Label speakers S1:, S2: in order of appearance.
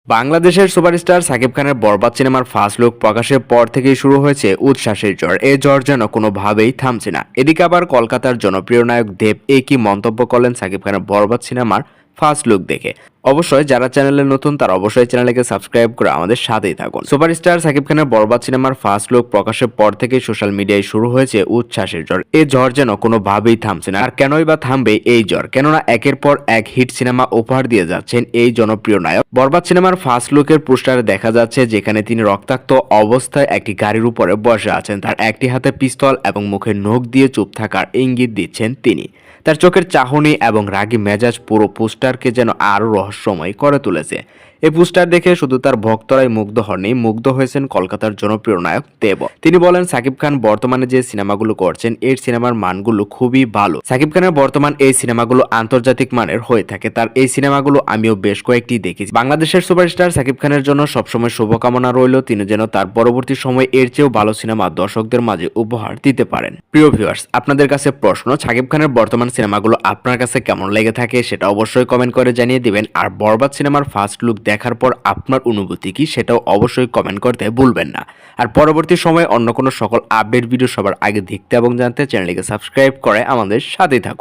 S1: বাংলাদেশের সুপারস্টার সাকিব খানের বরবাদ সিনেমার ফার্স্ট লুক প্রকাশের পর থেকেই শুরু হয়েছে উচ্ছ্বাসের ঝড়। এই ঝড় যেন কোনোভাবেই থামছে না। এদিকে আবার কলকাতার জনপ্রিয় নায়ক দেব একই মন্তব্য করলেন সাকিব খানের বরবাদ সিনেমার ফার্স্ট লুক দেখে। অবশ্যই যারা চ্যানেলে নতুন তারা অবশ্যই চ্যানেলকে সাবস্ক্রাইব করে আমাদের সাথেই থাকুন। সুপারস্টার সাকিব খানের বরবাদ সিনেমার ফার্স্ট লুক প্রকাশের পর থেকেই সোশ্যাল মিডিয়ায় শুরু হয়েছে উচ্ছ্বাসের ঝড়। এই ঝড় যেন কোনোভাবেই থামছে না। আর কেনই বা থামবে এই ঝড়? কেননা একের পর এক হিট সিনেমা উপহার দিয়ে যাচ্ছেন এই জনপ্রিয় নায়ক। বরবাদ সিনেমার ফার্স্ট লুকের পোস্টারে দেখা যাচ্ছে যেখানে তিনি রক্তাক্ত অবস্থায় একটি গাড়ির উপরে বসে আছেন। তার একটি হাতে পিস্তল এবং মুখে নখ দিয়ে চুপ থাকার ইঙ্গিত দিচ্ছেন তিনি। তার চোখের চাহনি এবং রাগী মেজাজ পুরো পোস্টারকে যেন আরো রহস্যময় করে তুলেছে। এই পোস্টার দেখে শুধু তার ভক্তরাই মুগ্ধ হননি, মুগ্ধ হয়েছেন কলকাতার জনপ্রিয় নায়ক দেব। তিনি বলেন, সাকিব খান বর্তমানে যে সিনেমাগুলো করছেন এই সিনেমার মানগুলো খুবই ভালো। সাকিব খানের বর্তমান এই সিনেমাগুলো আন্তর্জাতিক মানের হয়ে থাকে। তার এই সিনেমাগুলো আমিও বেশ কয়েকটি দেখেছি। বাংলাদেশের সুপারস্টার সাকিব খানের জন্য সবসময় শুভকামনা রইল, তিনি যেন তার পরবর্তী সময় এর চেয়েও ভালো সিনেমা দর্শকদের মাঝে উপহার দিতে পারেন। প্রিয় ভিউয়ার্স, আপনাদের কাছে প্রশ্ন, সাকিব খানের বর্তমান সিনেমাগুলো আপনার কাছে কেমন লেগে থাকে সেটা অবশ্যই কমেন্ট করে জানিয়ে দিবেন। আর বরবাদ সিনেমার ফার্স্ট লুক দেখার পর আপনার অনুভূতি কি সেটাও অবশ্যই কমেন্ট করতে ভুলবেন না। আর পরবর্তী সময়ে অন্য কোনো সকল আপডেট ভিডিও সবার আগে দেখতে এবং জানতে চ্যানেলটিকে সাবস্ক্রাইব করে আমাদের সাথেই থাকুন।